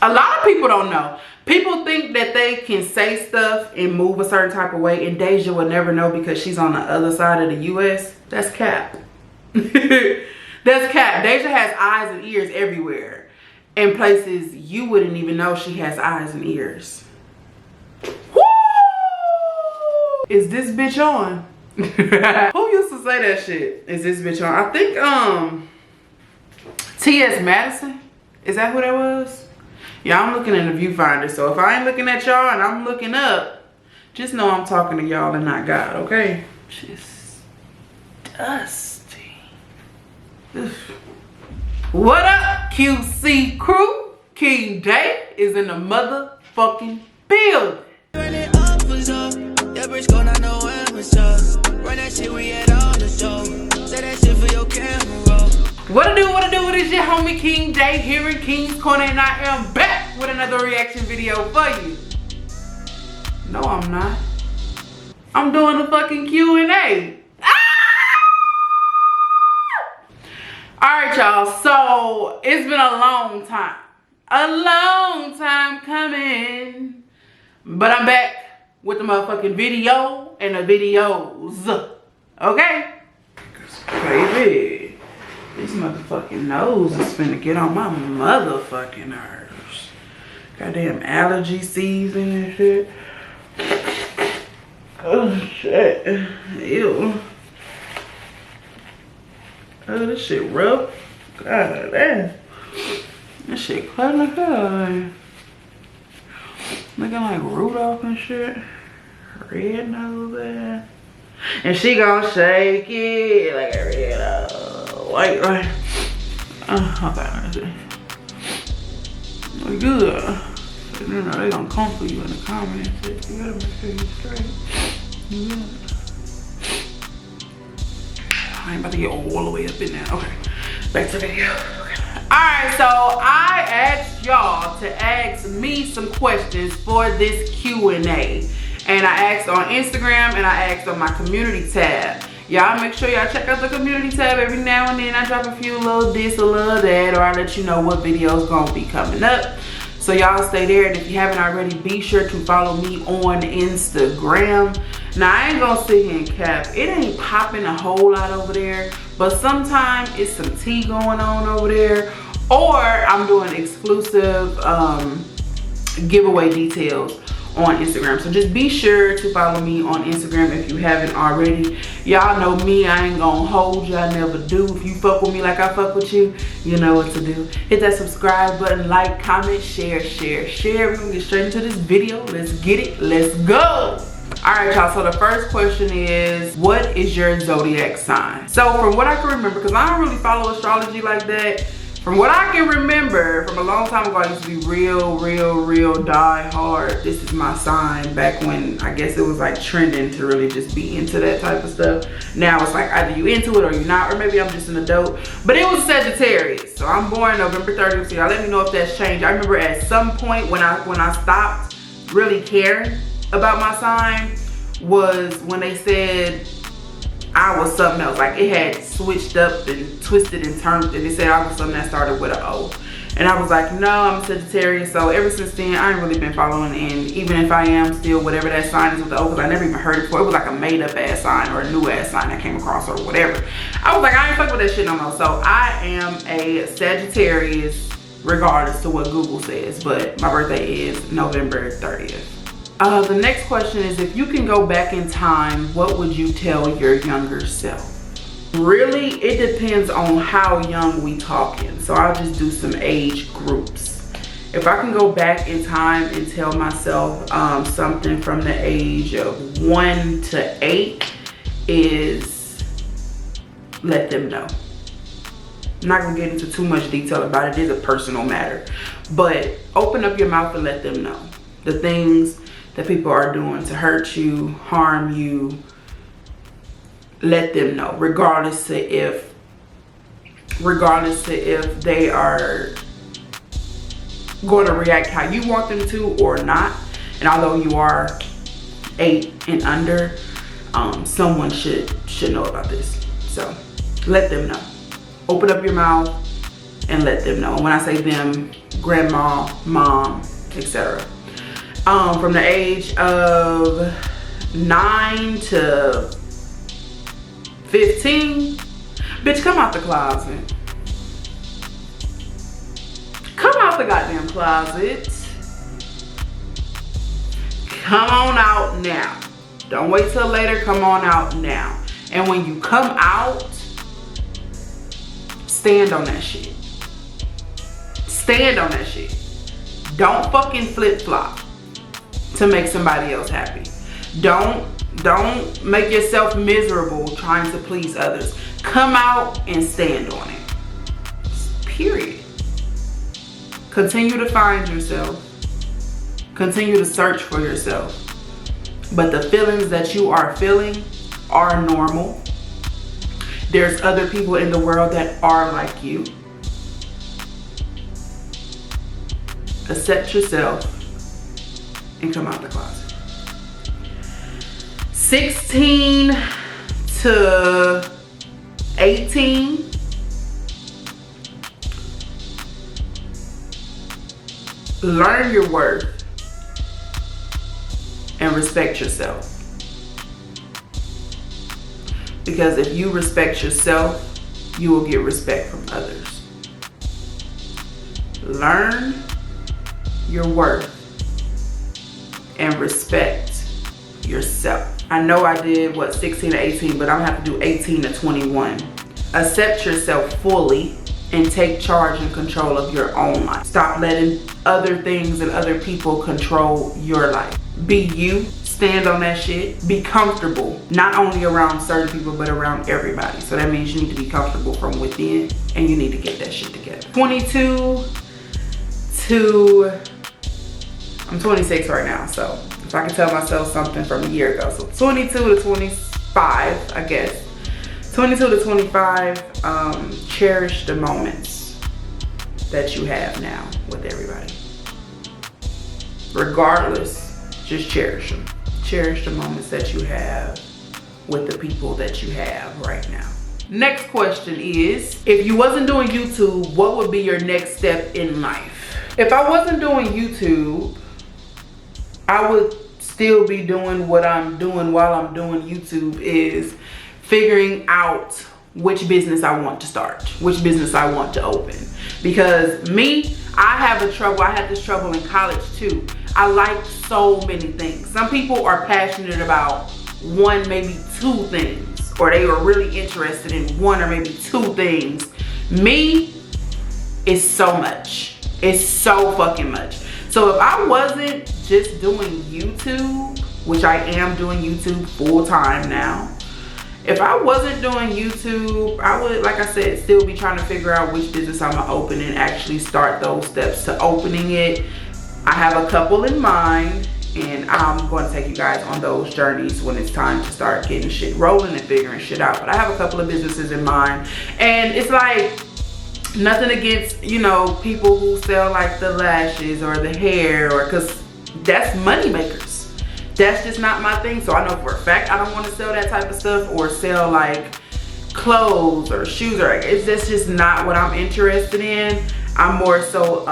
A lot of people don't know. People think that they can say stuff and move a certain type of way, and Deja will never know because she's on the other side of the US. That's cap. That's cap. Deja has eyes and ears everywhere. In places you wouldn't even know she has eyes and ears. Woo! Is this bitch on? Who used to say that shit? Is this bitch on? I think T.S. Madison. Is that who that was? Yeah, I'm looking in the viewfinder. So if I ain't looking at y'all and I'm looking up, just know I'm talking to y'all and not God, okay? Just dusty. Ugh. What up, QC crew? King Day is in the motherfucking building. What to do, it is your homie King Day here in King's Corner, and I am back with another reaction video for you. No, I'm not. I'm doing a fucking Q&A. Alright, y'all, so it's been a long time coming, but I'm back with the motherfucking video and the videos, okay? Baby, this motherfucking nose is finna get on my motherfucking nerves. Goddamn allergy season and shit. Oh shit, ew. Oh, this shit rough. God damn. This shit cutting like that. Looking like Rudolph and shit. Red nose there. And she gonna shake it like a red white, right? Okay, we good. You know, they gonna come for you in the comments. You gotta make sure you're straight. Yeah. I ain't about to get all the way up in there. Okay, back to the video. Okay. Alright, so I asked y'all to ask me some questions for this Q&A. And I asked on Instagram and I asked on my community tab. Y'all make sure y'all check out the community tab every now and then. I drop a few little this, a little that, or I let you know what videos gonna be coming up. So y'all stay there, and if you haven't already, be sure to follow me on Instagram. Now I ain't gonna sit here and cap. It ain't popping a whole lot over there, but sometimes it's some tea going on over there, or I'm doing exclusive giveaway details on Instagram. So just be sure to follow me on Instagram if you haven't already. Y'all know me, I ain't gonna hold you, I never do. If you fuck with me like I fuck with you, you know what to do. Hit that subscribe button, like, comment, share. We're gonna get straight into this video. Let's get it, let's go. Alright y'all, so the first question is, what is your zodiac sign? So from what I can remember, because I don't really follow astrology like that, from what I can remember, from a long time ago, I used to be real die hard. This is my sign, back when I guess it was like trending to really just be into that type of stuff. Now it's like either you into it or you're not, or maybe I'm just an adult. But it was Sagittarius, so I'm born November 30th, so y'all let me know if that's changed. I remember at some point when I stopped really caring about my sign was when they said I was something else. Like it had switched up and twisted and turned, and they said I was something that started with an O. And I was like, no, I'm a Sagittarius. So ever since then, I ain't really been following. And even if I am still, whatever that sign is with the O, because I never even heard it before. It was like a made up ass sign or a new ass sign I came across or whatever. I was like, I ain't fuck with that shit no more. So I am a Sagittarius regardless to what Google says. But my birthday is November 30th. The next question is, if you can go back in time, what would you tell your younger self? Really, it depends on how young we talking. So I'll just do some age groups. If I can go back in time and tell myself something from the age of 1 to 8 is let them know. I'm not gonna get into too much detail about it. It is a personal matter. But open up your mouth and let them know the things that people are doing to hurt you, harm you. Let them know, regardless to if they are going to react how you want them to or not. And although you are 8 and under, someone should know about this. So let them know. Open up your mouth and let them know. And when I say them, grandma, mom, etc. From the age of 9 to 15, bitch, come out the closet. Come out the goddamn closet. Come on out now. Don't wait till later, come on out now. And when you come out, stand on that shit. Stand on that shit. Don't fucking flip-flop to make somebody else happy. Don't make yourself miserable trying to please others. Come out and stand on it. Period. Continue to find yourself. Continue to search for yourself. But the feelings that you are feeling are normal. There's other people in the world that are like you. Accept yourself and come out the closet. 16 to 18, learn your worth and respect yourself. Because if you respect yourself, you will get respect from others. Learn your worth and respect yourself. I know I did 16 to 18, but I'm gonna have to do 18 to 21. Accept yourself fully and take charge and control of your own life. Stop letting other things and other people control your life. Be you. Stand on that shit. Be comfortable, not only around certain people, but around everybody. So that means you need to be comfortable from within, and you need to get that shit together. 22 to, I'm 26 right now, so if I can tell myself something from a year ago. So 22 to 25, I guess. 22 to 25, cherish the moments that you have now with everybody. Regardless, just cherish them. Cherish the moments that you have with the people that you have right now. Next question is, if you wasn't doing YouTube, what would be your next step in life? If I wasn't doing YouTube, I would still be doing what I'm doing while I'm doing YouTube, is figuring out which business I want to start, which business I want to open. Because me, I had this trouble in college too. I like so many things. Some people are passionate about one, maybe two things, or they are really interested in one or maybe two things. Me, it's so much. It's so fucking much. So if I wasn't just doing YouTube, which I am doing YouTube full time now, if I wasn't doing YouTube, I would, like I said, still be trying to figure out which business I'm gonna open and actually start those steps to opening it. I have a couple in mind, and I'm going to take you guys on those journeys when it's time to start getting shit rolling and figuring shit out. But I have a couple of businesses in mind, and it's like, nothing against, you know, people who sell like the lashes or the hair, or, because that's money makers. That's just not my thing. So I know for a fact I don't want to sell that type of stuff, or sell like clothes or shoes, or it's just not what I'm interested in. I'm more so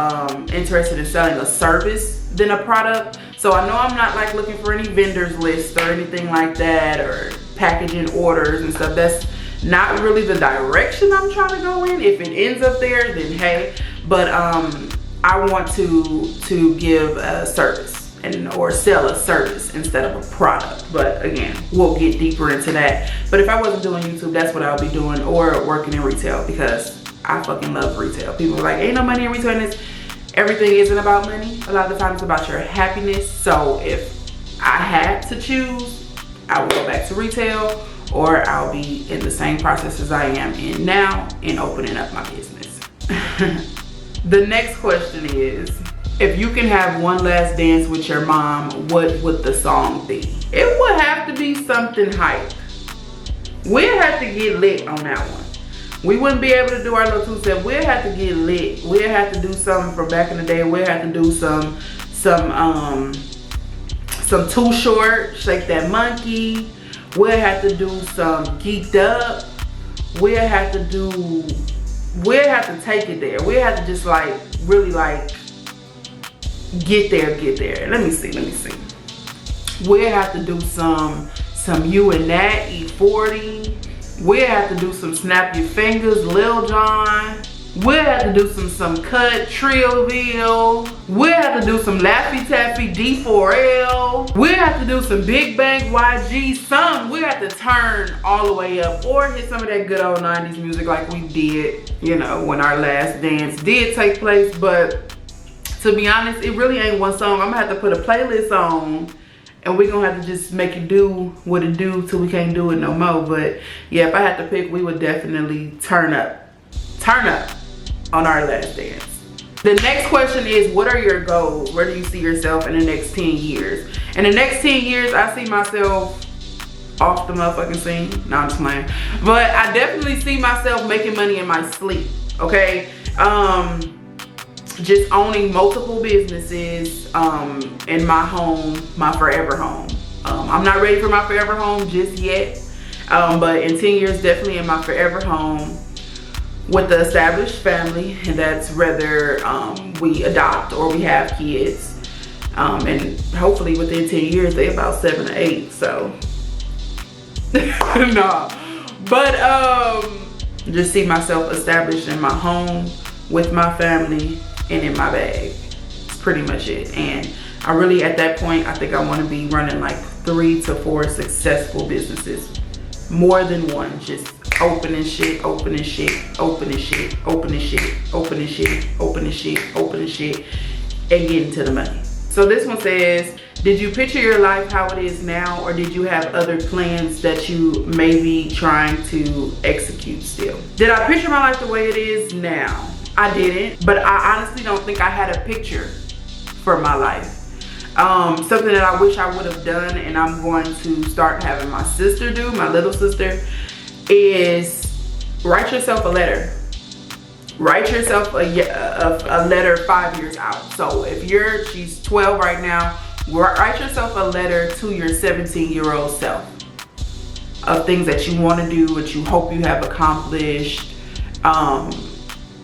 interested in selling a service than a product. So I know I'm not like looking for any vendors list or anything like that, or packaging orders and stuff. That's not really the direction I'm trying to go in. If it ends up there, then hey. But I want to give a service or sell a service instead of a product. But again, we'll get deeper into that. But if I wasn't doing YouTube, that's what I would be doing, or working in retail, because I fucking love retail. People are like, ain't no money in retail, and everything isn't about money. A lot of the times it's about your happiness. So if I had to choose, I would go back to retail, or I'll be in the same process as I am in now in opening up my business. The next question is, if you can have one last dance with your mom, what would the song be? It would have to be something hype. We'd have to get lit on that one. We wouldn't be able to do our little two-step. We'd have to get lit. We'd have to do something from back in the day. We'd have to do some Too Short, Shake That Monkey. We'll have to do some Geeked Up. We'll have to do we'll have to take it there. We'll have to just like really like get there. Let me see. We'll have to do some you and that, E40. We'll have to do some Snap Your Fingers, Lil Jon. We'll have to do some Cut, Trillville. We'll have to do some Laffy Taffy, D4L. We'll have to do some Big Bang YG. We'll have to turn all the way up or hit some of that good old 90s music like we did, you know, when our last dance did take place. But to be honest, it really ain't one song. I'm gonna have to put a playlist on, and we're gonna have to just make it do what it do till we can't do it no more. But yeah, if I had to pick, we would definitely turn up on our last dance. The next question is, what are your goals? Where do you see yourself in the next 10 years? In the next 10 years, I see myself off the motherfucking scene. No, I'm just playing. But I definitely see myself making money in my sleep, okay? Just owning multiple businesses in my home, my forever home. I'm not ready for my forever home just yet, but in 10 years, definitely in my forever home with the established family, and that's whether we adopt or we have kids. And hopefully within 10 years, they about 7 or 8, so. No, but just see myself established in my home with my family and in my bag. It's pretty much it. And I really, at that point, I think I want to be running like 3 to 4 successful businesses, more than one. Just opening shit, and getting to the money. So this one says, did you picture your life how it is now, or did you have other plans that you may be trying to execute still? Did I picture my life the way it is now? I didn't, but I honestly don't think I had a picture for my life. Something that I wish I would have done, and I'm going to start having my sister do, my little sister, is write yourself a letter. Write yourself a letter 5 years out. So if she's 12 right now, write yourself a letter to your 17-year-old self of things that you want to do, what you hope you have accomplished,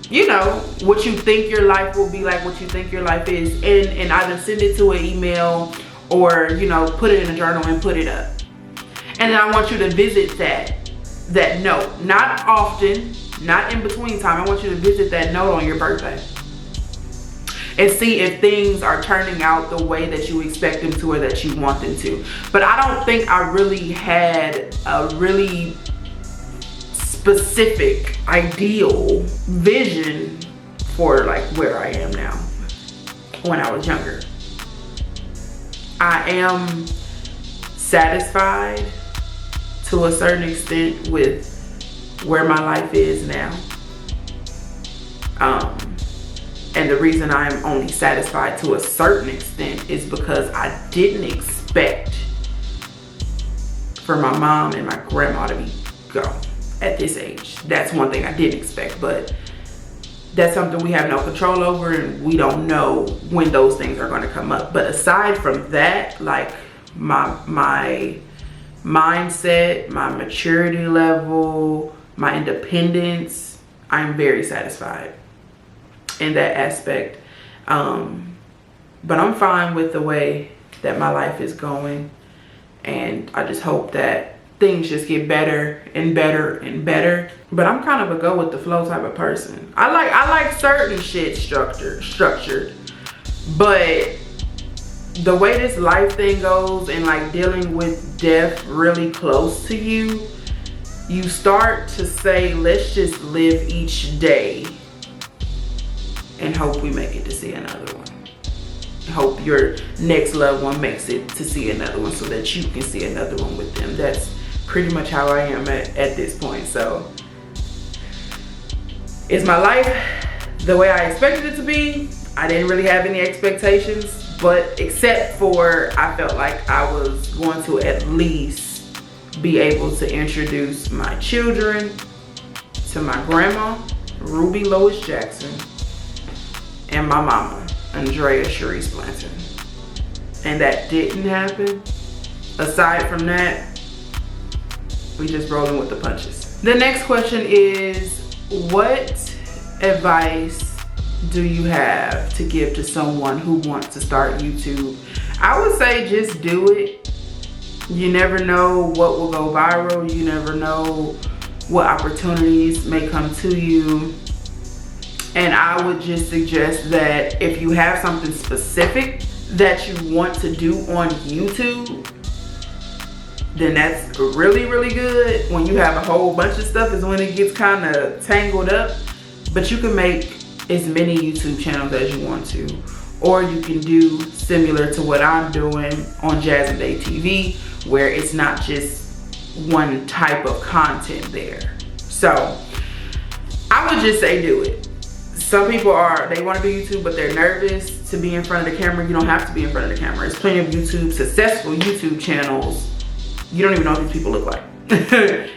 you know, what you think your life will be like, what you think your life is, and either send it to an email or, you know, put it in a journal and put it up. And then I want you to visit that note, not often, not in between time. I want you to visit that note on your birthday and see if things are turning out the way that you expect them to or that you want them to. But I don't think I really had a really specific, ideal vision for like where I am now when I was younger. I am satisfied to a certain extent with where my life is now. And the reason I'm only satisfied to a certain extent is because I didn't expect for my mom and my grandma to be gone at this age. That's one thing I didn't expect, but that's something we have no control over, and we don't know when those things are going to come up. But aside from that, like my mindset, my maturity level, my independence, I'm very satisfied in that aspect. But I'm fine with the way that my life is going, and I just hope that things just get better and better and better. But I'm kind of a go with the flow type of person. I like certain shit structured, but the way this life thing goes, and like dealing with death really close to you, you start to say, let's just live each day and hope we make it to see another one. Hope your next loved one makes it to see another one so that you can see another one with them. That's pretty much how I am at this point. So is my life the way I expected it to be? I didn't really have any expectations, but except for I felt like I was going to at least be able to introduce my children to my grandma, Ruby Lois Jackson, and my mama, Andrea Sharice Blanton. And that didn't happen. Aside from that, we just rolling with the punches. The next question is, what advice do you have to give to someone who wants to start YouTube? I would say just do it. You never know what will go viral. You never know what opportunities may come to you. And I would just suggest that if you have something specific that you want to do on YouTube, then that's really, really good. When you have a whole bunch of stuff is when it gets kind of tangled up. But you can make as many YouTube channels as you want to. Or you can do similar to what I'm doing on Jazz and Day TV, where it's not just one type of content there. So I would just say do it. Some people they want to do YouTube, but they're nervous to be in front of the camera. You don't have to be in front of the camera. There's plenty of successful YouTube channels. You don't even know what these people look like.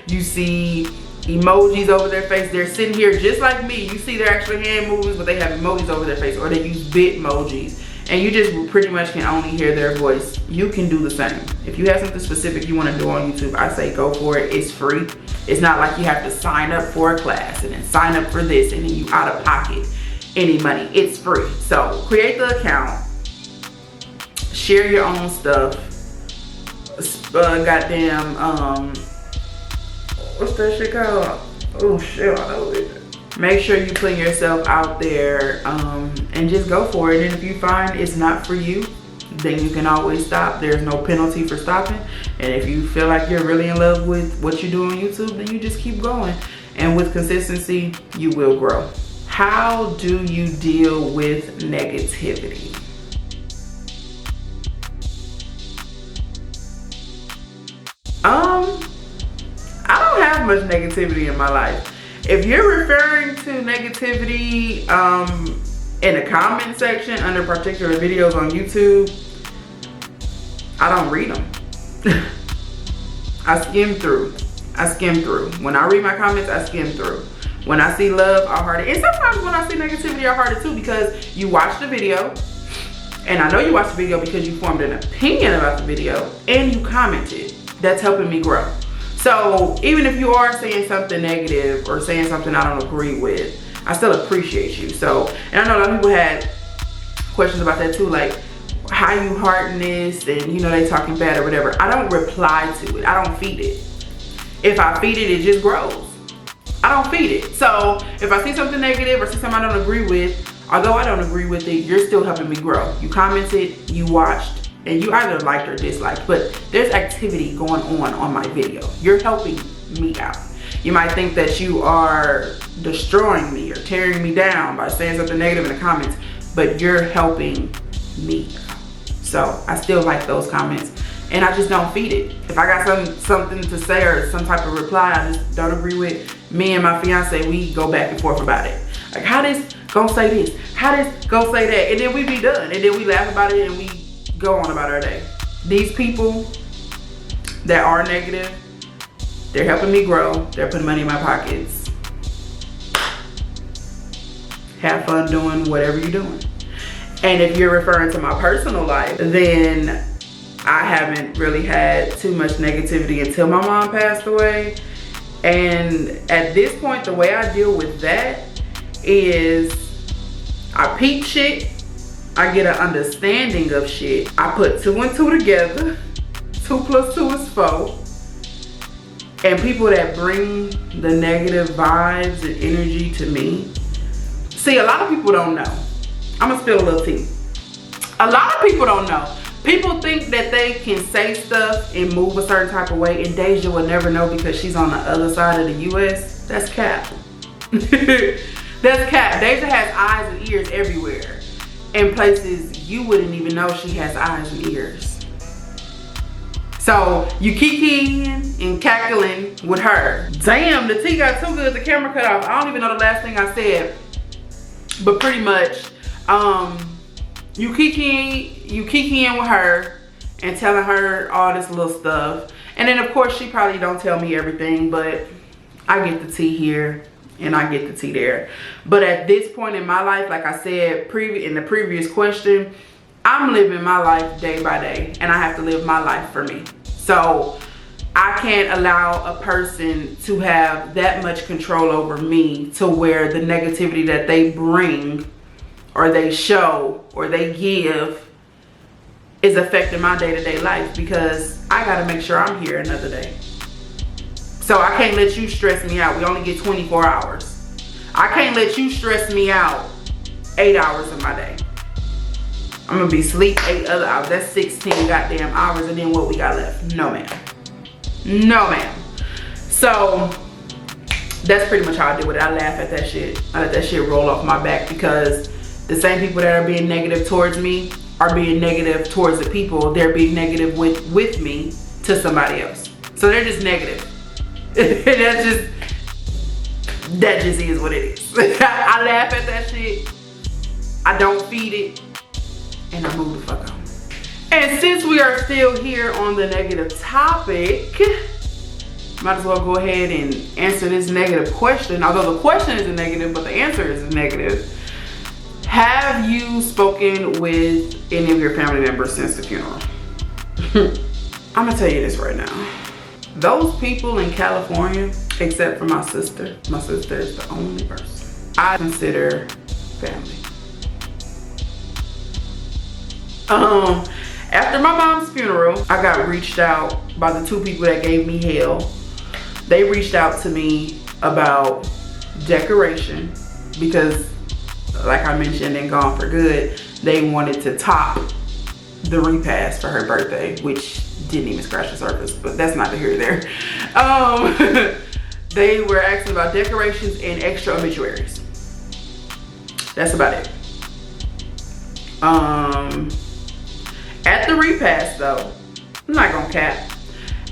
You see emojis over their face. They're sitting here just like me. You see their actual hand movements, but they have emojis over their face, or they use bitmojis. And you just pretty much can only hear their voice. You can do the same. If you have something specific you want to do on YouTube, I say go for it. It's free. It's not like you have to sign up for a class and then sign up for this and then you out of pocket any money. It's free. So create the account. Share your own stuff. What's that shit called? Oh shit, I know it. Make sure you put yourself out there and just go for it. And if you find it's not for you, then you can always stop. There's no penalty for stopping. And if you feel like you're really in love with what you do on YouTube, then you just keep going. And with consistency, you will grow. How do you deal with negativity? I don't have much negativity in my life. If you're referring to negativity in the comment section under particular videos on YouTube, I don't read them. I skim through. When I read my comments, I skim through. When I see love, I heart it. And sometimes when I see negativity, I heart it too, because you watch the video, and I know you watched the video because you formed an opinion about the video and you commented. That's helping me grow. So even if you are saying something negative or saying something I don't agree with, I still appreciate you. So, and I know a lot of people had questions about that too, like how you hearting this and you know they talking bad or whatever. I don't reply to it. I don't feed it. If I feed it, it just grows. I don't feed it. So if I see something negative or see something I don't agree with, although I don't agree with it, you're still helping me grow. You commented, you watched, and you either liked or disliked, but there's activity going on my video. You're helping me out. You might think that you are destroying me or tearing me down by saying something negative in the comments, but you're helping me. So I still like those comments, and I just don't feed it. If I got something to say or some type of reply I just don't agree with, me and my fiance, we go back and forth about it. Like, how this gonna say this? How this gonna say that? And then we be done, and then we laugh about it and we go on about our day. These people that are negative, they're helping me grow. They're putting money in my pockets. Have fun doing whatever you're doing. And if you're referring to my personal life, then I haven't really had too much negativity until my mom passed away. And at this point, the way I deal with that is I peep shit. I get an understanding of shit. I put 2 and 2 together. 2 plus 2 is 4. And people that bring the negative vibes and energy to me. See, a lot of people don't know. I'm gonna spill a little tea. A lot of people don't know. People think that they can say stuff and move a certain type of way, and Deja will never know because she's on the other side of the US. That's cap. That's cap. Deja has eyes and ears everywhere. In places you wouldn't even know she has eyes and ears. So you kikiing and cackling with her. Damn, the tea got too good, the camera cut off. I don't even know the last thing I said. But pretty much, you kikiing with her and telling her all this little stuff. And then of course she probably don't tell me everything, but I get the tea here and I get the tea there. But at this point in my life, like I said in the previous question, I'm living my life day by day, and I have to live my life for me. So I can't allow a person to have that much control over me to where the negativity that they bring or they show or they give is affecting my day-to-day life, because I gotta make sure I'm here another day. So I can't let you stress me out. We only get 24 hours. I can't let you stress me out 8 hours of my day. I'm gonna be asleep 8 other hours. That's 16 goddamn hours, and then what we got left? No ma'am. No ma'am. So that's pretty much how I deal with it. I laugh at that shit. I let that shit roll off my back, because the same people that are being negative towards me are being negative towards the people they're being negative with me to somebody else. So they're just negative. That just is what it is. I laugh at that shit. I don't feed it, and I move the fuck on. And since we are still here on the negative topic, might as well go ahead and answer this negative question. Although the question isn't negative, but the answer is negative. Have you spoken with any of your family members since the funeral? I'm gonna tell you this right now. Those people in California, except for my sister is the only person I consider family. After my mom's funeral, I got reached out by the 2 people that gave me hell. They reached out to me about decoration because, like I mentioned in Gone for Good, they wanted to top the repast for her birthday, which didn't even scratch the surface, but that's not here or there. They were asking about decorations and extra obituaries. That's about it. At the repast though, I'm not gonna cap.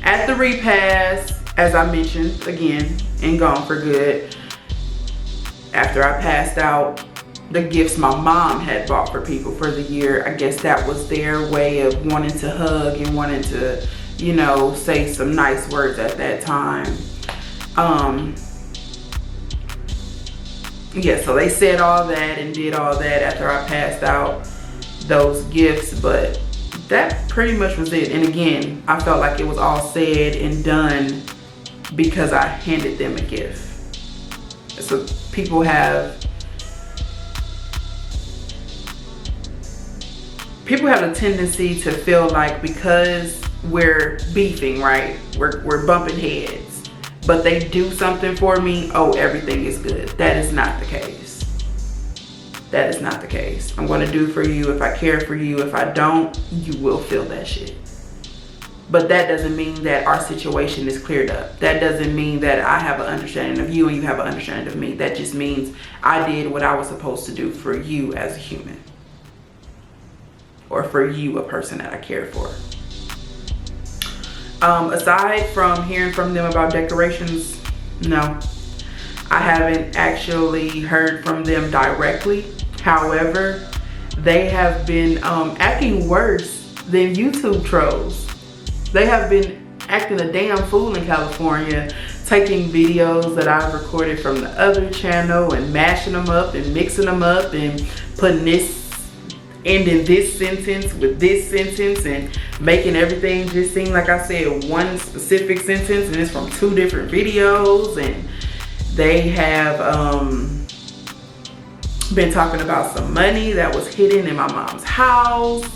At the repast, as I mentioned again in Gone for Good, after I passed out, the gifts my mom had bought for people for the year, I guess that was their way of wanting to hug and wanting to, you know, say some nice words at that time. Yeah, so they said all that and did all that after I passed out those gifts, but that pretty much was it. And again, I felt like it was all said and done because I handed them a gift. So people have a tendency to feel like because we're beefing, right? We're bumping heads, but they do something for me, oh, everything is good. That is not the case. That is not the case. I'm gonna do for you if I care for you. If I don't, you will feel that shit. But that doesn't mean that our situation is cleared up. That doesn't mean that I have an understanding of you and you have an understanding of me. That just means I did what I was supposed to do for you as a human. Or for you, a person that I care for. Aside from hearing from them about decorations, no. I haven't actually heard from them directly. However, they have been acting worse than YouTube trolls. They have been acting a damn fool in California, taking videos that I've recorded from the other channel and mashing them up and mixing them up and putting this, ending this sentence with this sentence and making everything just seem like I said one specific sentence and it's from 2 different videos. And they have been talking about some money that was hidden in my mom's house.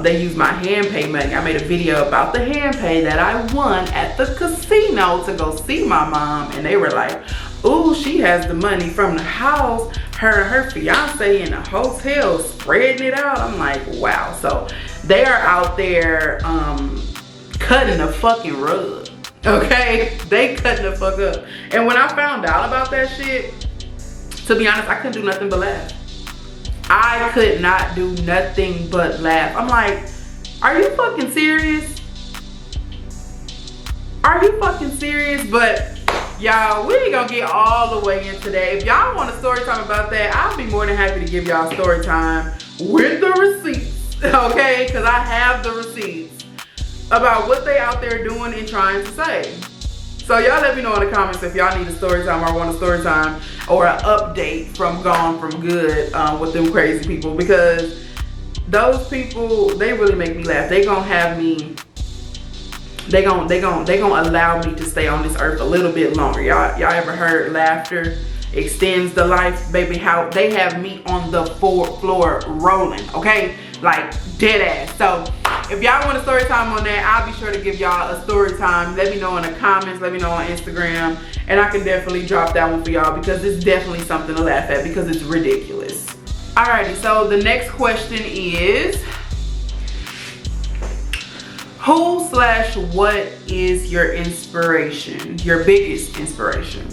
They used my hand pay money. I made a video about the hand pay that I won at the casino to go see my mom, and they were like, ooh, she has the money from the house, her and her fiance in a hotel spreading it out. I'm like, wow. So they are out there cutting the fucking rug. Okay, they cutting the fuck up. And when I found out about that shit, to be honest, I couldn't do nothing but laugh. I could not do nothing but laugh. I'm like, are you fucking serious? Are you fucking serious? But y'all, we ain't gonna get all the way in today. If y'all want a story time about that, I'll be more than happy to give y'all story time with the receipts, okay? Because I have the receipts about what they out there doing and trying to say. So y'all let me know in the comments if y'all need a story time or want a story time or an update from Gone from Good with them crazy people, because those people, they really make me laugh. They gonna have me they gonna allow me to stay on this earth a little bit longer. Y'all ever heard laughter extends the life? Baby, how they have me on the floor rolling, okay? Like dead ass. So if y'all want a story time on that, I'll be sure to give y'all a story time. Let me know in the comments, let me know on Instagram, and I can definitely drop that one for y'all because it's definitely something to laugh at because it's ridiculous. Alrighty, so the next question is, who/what is your inspiration, your biggest inspiration?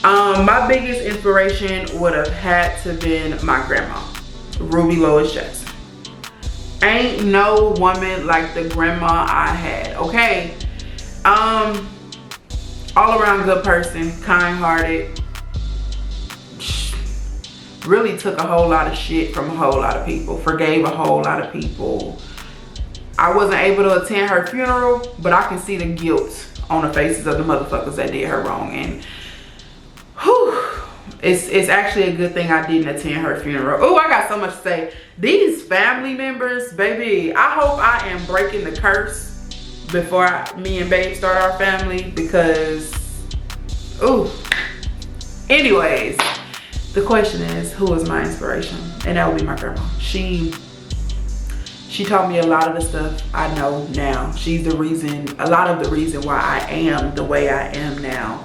My biggest inspiration would have had to been my grandma, Ruby Lois Jackson. Ain't no woman like the grandma I had, okay? All around good person, kind-hearted. Really took a whole lot of shit from a whole lot of people, forgave a whole lot of people. I wasn't able to attend her funeral, but I can see the guilt on the faces of the motherfuckers that did her wrong. And whew, it's actually a good thing I didn't attend her funeral. Oh, I got so much to say. These family members, baby, I hope I am breaking the curse before me and Babe start our family, because, ooh. Anyways, the question is, who is my inspiration? And that would be my grandma. She taught me a lot of the stuff I know now. She's the reason, a lot of the reason why I am the way I am now.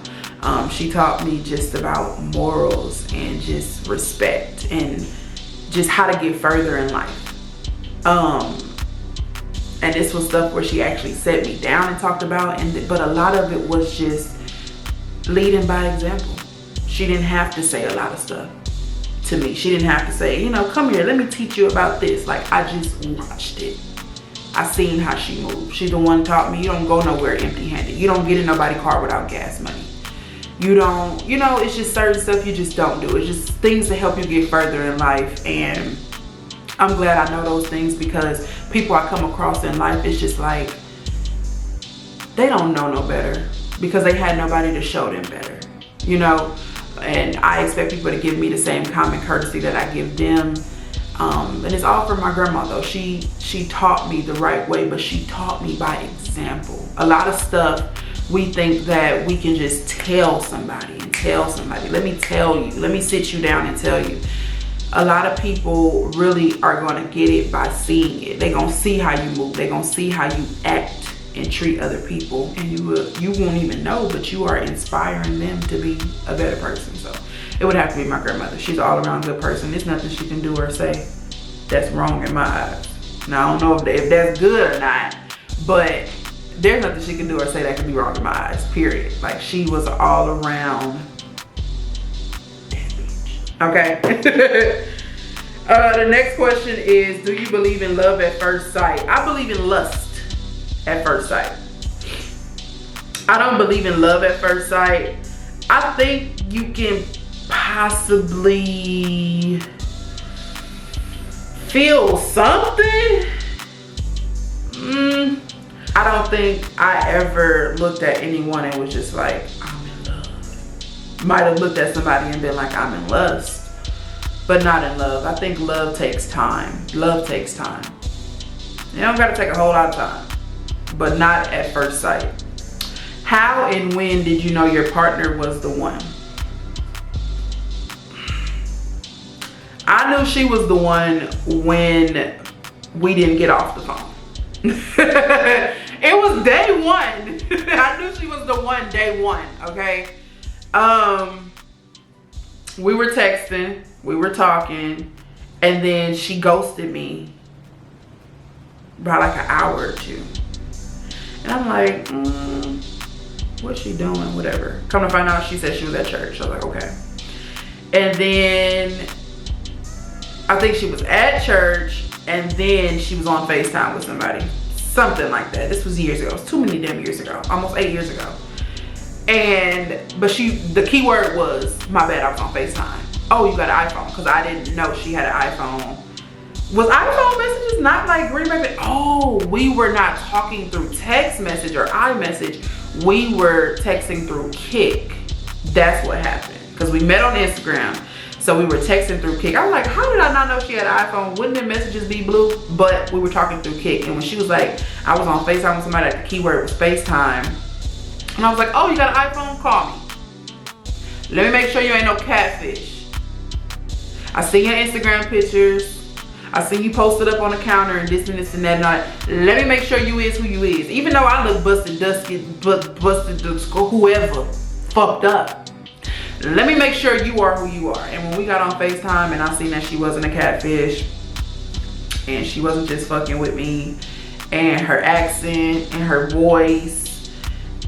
She taught me just about morals and just respect and just how to get further in life. And this was stuff where she actually set me down and talked about, but a lot of it was just leading by example. She didn't have to say a lot of stuff to me. She didn't have to say, you know, come here, let me teach you about this. Like, I just watched it. I seen how she moved. She's the one taught me you don't go nowhere empty-handed. You don't get in nobody's car without gas money. You don't, you know, it's just certain stuff you just don't do. It's just things to help you get further in life. And I'm glad I know those things, because people I come across in life, it's just like, they don't know no better because they had nobody to show them better, you know? And I expect people to give me the same common courtesy that I give them. And it's all from my grandma though. She taught me the right way, but she taught me by example. A lot of stuff we think that we can just tell somebody and tell somebody. Let me tell you, let me sit you down and tell you. A lot of people really are gonna get it by seeing it. They're gonna see how you move. They're gonna see how you act and treat other people, and you won't even know, but you are inspiring them to be a better person. So it would have to be my grandmother. She's an all-around good person. There's nothing she can do or say that's wrong in my eyes. Now, I don't know if that's good or not, but there's nothing she can do or say that can be wrong in my eyes, period. Like, she was all around that bitch. Okay. The next question is, do you believe in love at first sight? I believe in lust at first sight. I don't believe in love at first sight. I think you can possibly feel something. I don't think I ever looked at anyone and was just like, I'm in love. Might have looked at somebody and been like, I'm in lust, but not in love. I think love takes time. Love takes time. You don't gotta take a whole lot of time, but not at first sight. How and when did you know your partner was the one? I knew she was the one when we didn't get off the phone. It was day one. I knew she was the one day one, okay? We were texting, we were talking, and then she ghosted me about like an hour or two. And I'm like, what's she doing? Whatever. Come to find out, she said she was at church. I was like, okay. And then I think she was at church, and then she was on FaceTime with somebody. Something like that. This was years ago. It was too many damn years ago. Almost 8 years ago. But the key word was, my bad, I was on FaceTime. Oh, you got an iPhone? Because I didn't know she had an iPhone. Was iPhone messages not like green back then? Oh, we were not talking through text message or iMessage. We were texting through Kik. That's what happened. Because we met on Instagram. So we were texting through Kik. I was like, how did I not know she had an iPhone? Wouldn't the messages be blue? But we were talking through Kik. And when she was like, I was on FaceTime with somebody, like the keyword was FaceTime. And I was like, oh, you got an iPhone? Call me. Let me make sure you ain't no catfish. I see your Instagram pictures. I see you posted up on the counter and this and this and that and all that. Let me make sure you is who you is. Even though I look busted, dusty, busted, whoever, fucked up. Let me make sure you are who you are. And when we got on FaceTime and I seen that she wasn't a catfish and she wasn't just fucking with me, and her accent and her voice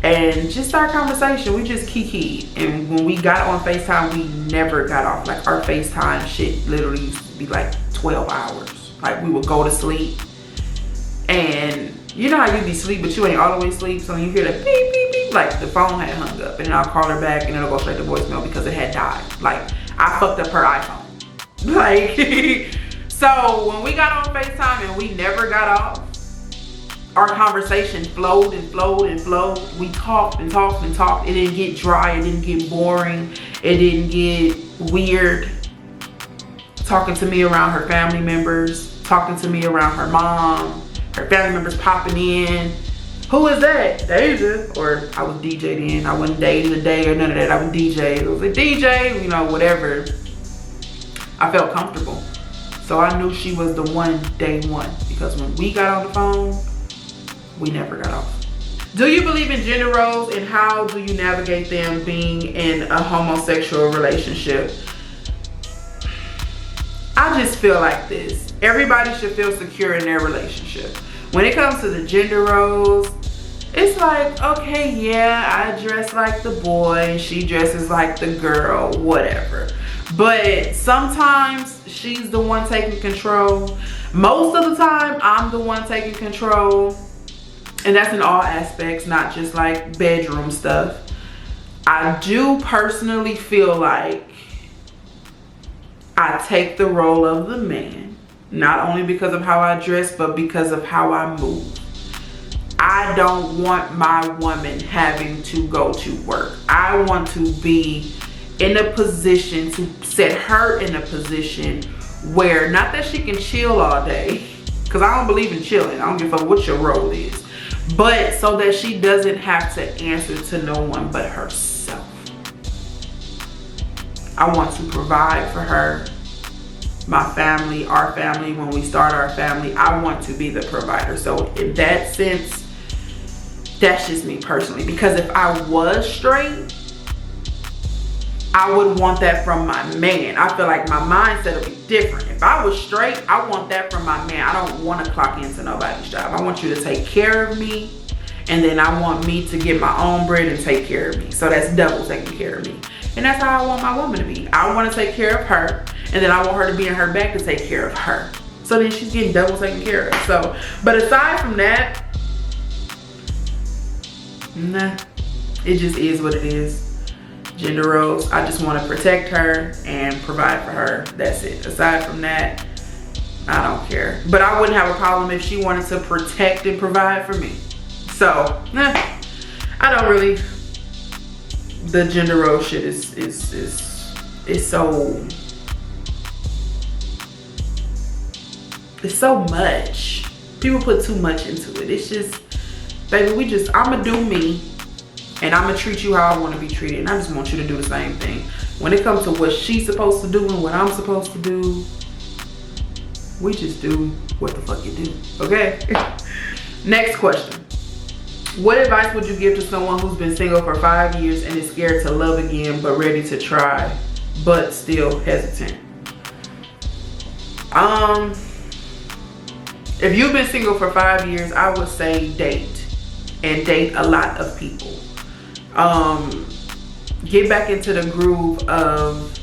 and just our conversation, we just kikied. And when we got on FaceTime, we never got off. Like our FaceTime shit literally used to be like 12 hours. Like we would go to sleep and you know how you be asleep but you ain't all the way asleep, so when you hear the beep beep beep, like the phone had hung up, and then I'll call her back and it'll go straight to voicemail because it had died. Like I fucked up her iPhone. Like so when we got on FaceTime and we never got off, our conversation flowed and flowed and flowed. We talked and talked and talked. It didn't get dry, it didn't get boring, it didn't get weird. Talking to me around her family members, talking to me around her mom, her family members popping in. Who is that? Deja. Or I was DJ then. I wasn't dating a day or none of that. I was DJ. It was a DJ, you know, whatever. I felt comfortable. So I knew she was the one day one, because when we got on the phone, we never got off. Do you believe in gender roles, and how do you navigate them being in a homosexual relationship? I just feel like this. Everybody should feel secure in their relationship. When it comes to the gender roles, it's like, okay, yeah, I dress like the boy and she dresses like the girl, whatever. But sometimes she's the one taking control. Most of the time, I'm the one taking control. And that's in all aspects, not just like bedroom stuff. I do personally feel like I take the role of the man, not only because of how I dress, but because of how I move. I don't want my woman having to go to work. I want to be in a position to set her in a position where, not that she can chill all day, because I don't believe in chilling. I don't give a fuck what your role is. But so that she doesn't have to answer to no one but herself. I want to provide for her, my family, our family. When we start our family, I want to be the provider. So in that sense, that's just me personally. Because if I was straight, I would want that from my man. I feel like my mindset would be different. If I was straight, I want that from my man. I don't want to clock into nobody's job. I want you to take care of me, and then I want me to get my own bread and take care of me. So that's double taking care of me. And that's how I want my woman to be. I want to take care of her, and then I want her to be in her back to take care of her. So then she's getting double taken care of. So, but aside from that, nah, it just is what it is. Gender roles, I just want to protect her and provide for her. That's it. Aside from that, I don't care. But I wouldn't have a problem if she wanted to protect and provide for me. So, nah, I don't really. The gender role shit is so, it's so much. People put too much into it. It's just, baby, I'ma do me, and I'ma treat you how I want to be treated, and I just want you to do the same thing. When it comes to what she's supposed to do and what I'm supposed to do, we just do what the fuck you do, okay? Next question. What advice would you give to someone who's been single for 5 years and is scared to love again but ready to try but still hesitant? If you've been single for 5 years, I would say date, and date a lot of people. Get back into the groove of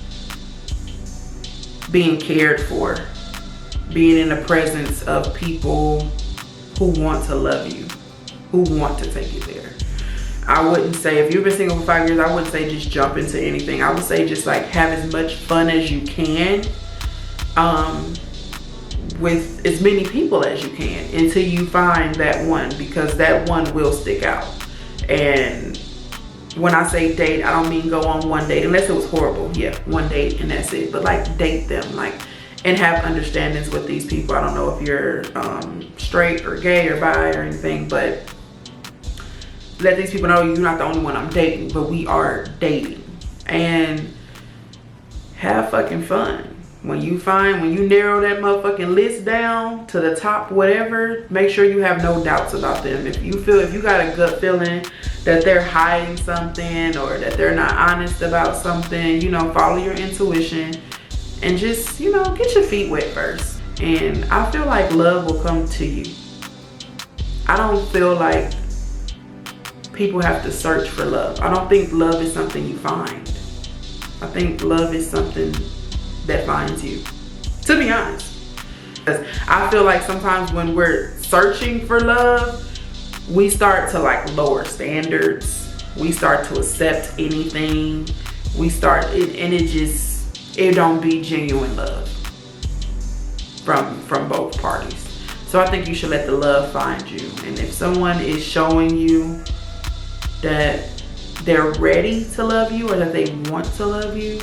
being cared for, being in the presence of people who want to love you, who want to take you there. I wouldn't say, if you've been single for 5 years, I wouldn't say just jump into anything. I would say just like have as much fun as you can, with as many people as you can, until you find that one, because that one will stick out. And when I say date, I don't mean go on one date, unless it was horrible. Yeah, one date and that's it. But like date them, like, and have understandings with these people. I don't know if you're straight or gay or bi or anything, but let these people know you're not the only one I'm dating, but we are dating. And have fucking fun. When you narrow that motherfucking list down to the top, whatever, make sure you have no doubts about them. If you got a gut feeling that they're hiding something or that they're not honest about something, you know, follow your intuition and just, you know, get your feet wet first. And I feel like love will come to you. I don't feel like people have to search for love. I don't think love is something you find. I think love is something that finds you, to be honest. Because I feel like sometimes when we're searching for love, we start to like lower standards. We start to accept anything. And it don't be genuine love from both parties. So I think you should let the love find you. And if someone is showing you that they're ready to love you or that they want to love you,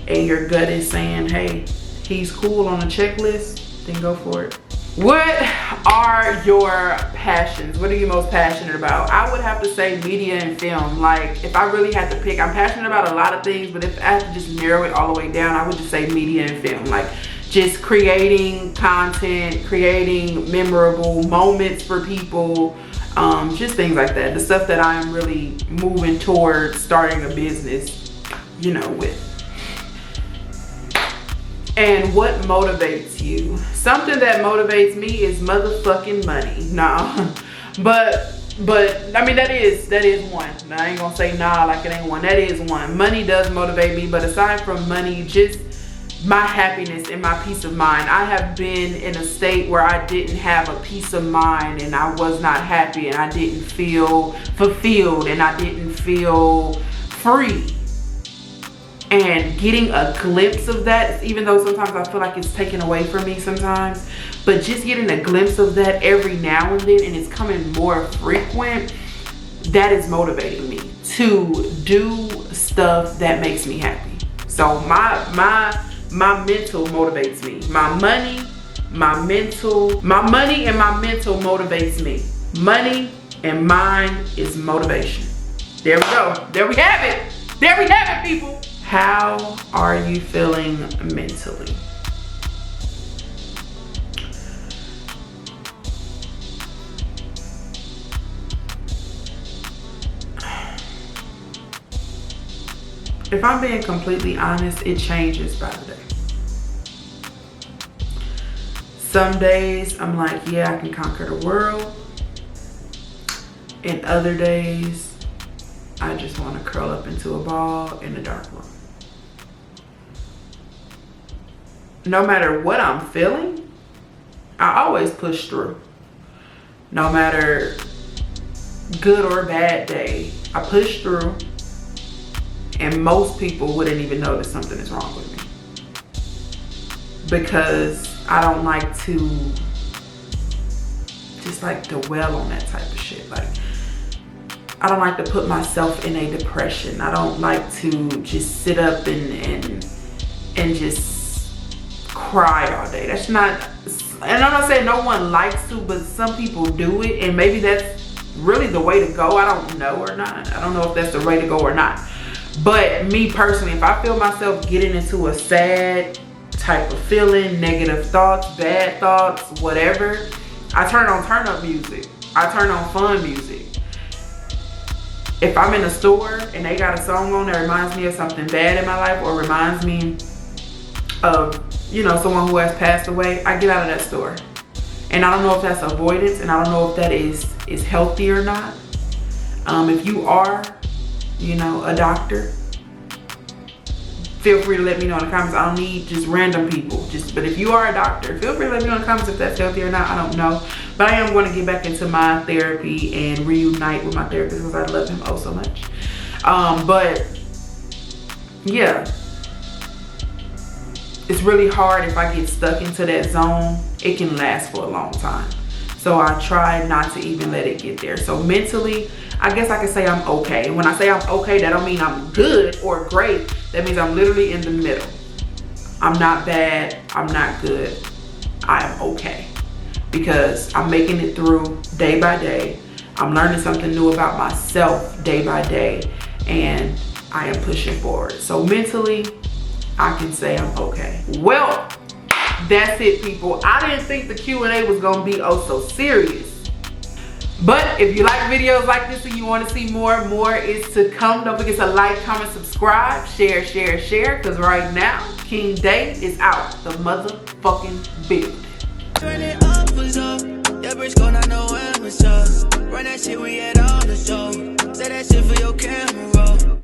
and your gut is saying, hey, he's cool on the checklist, then go for it. What are your passions? What are you most passionate about? I would have to say media and film. Like, if I really had to pick, I'm passionate about a lot of things, but if I had to just narrow it all the way down, I would just say media and film. Like, just creating content, creating memorable moments for people, just things like that. The stuff that I am really moving towards starting a business, you know, with. And what motivates you? Something that motivates me is motherfucking money. Nah, but I mean, that is one. I ain't gonna say nah like it ain't one. That is one. Money does motivate me, but aside from money, just my happiness and my peace of mind. I have been in a state where I didn't have a peace of mind and I was not happy and I didn't feel fulfilled and I didn't feel free. And getting a glimpse of that, even though sometimes I feel like it's taken away from me sometimes, but just getting a glimpse of that every now and then, and it's coming more frequent, that is motivating me to do stuff that makes me happy. So my mental motivates me. My money and my mental motivates me. Money and mine is motivation. There we go. There we have it. There we have it, people. How are you feeling mentally? If I'm being completely honest, it changes by the day. Some days I'm like, yeah, I can conquer the world. And other days, I just want to curl up into a ball in a dark room. No matter what I'm feeling, I always push through. No matter good or bad day, I push through. And most people wouldn't even notice something is wrong with me. Because I don't like to just like dwell on that type of shit. Like, I don't like to put myself in a depression. I don't like to just sit up and just cry all day. That's not, and I'm not saying no one likes to, but some people do it, and maybe that's really the way to go. I don't know or not. I don't know if that's the way to go or not. But me personally, if I feel myself getting into a sad type of feeling, negative thoughts, bad thoughts, whatever, I turn on turn up music. I turn on fun music. If I'm in a store and they got a song on that reminds me of something bad in my life or reminds me of, you know, someone who has passed away, I get out of that store. And I don't know if that's avoidance, and I don't know if that is healthy or not. If you are, you know, a doctor, feel free to let me know in the comments. I don't need just random people. But if you are a doctor, feel free to let me know in the comments if that's healthy or not. I don't know. But I am going to get back into my therapy and reunite with my therapist because I love him oh so much. But yeah, it's really hard if I get stuck into that zone. It can last for a long time. So I try not to even let it get there. So mentally, I guess I can say I'm okay. And when I say I'm okay, that don't mean I'm good or great. That means I'm literally in the middle. I'm not bad, I'm not good. I am okay. Because I'm making it through day by day. I'm learning something new about myself day by day. And I am pushing forward. So mentally, I can say I'm okay. Well, that's it, people. I didn't think the Q&A was gonna be oh so serious. But if you like videos like this and you want to see more is to come. Don't forget to like, comment, subscribe, share, because right now, King Day is out the motherfucking building. Turn it up, was up. That bitch gon' not know when was up. Run that shit, we had all the show. Say that shit for your camera.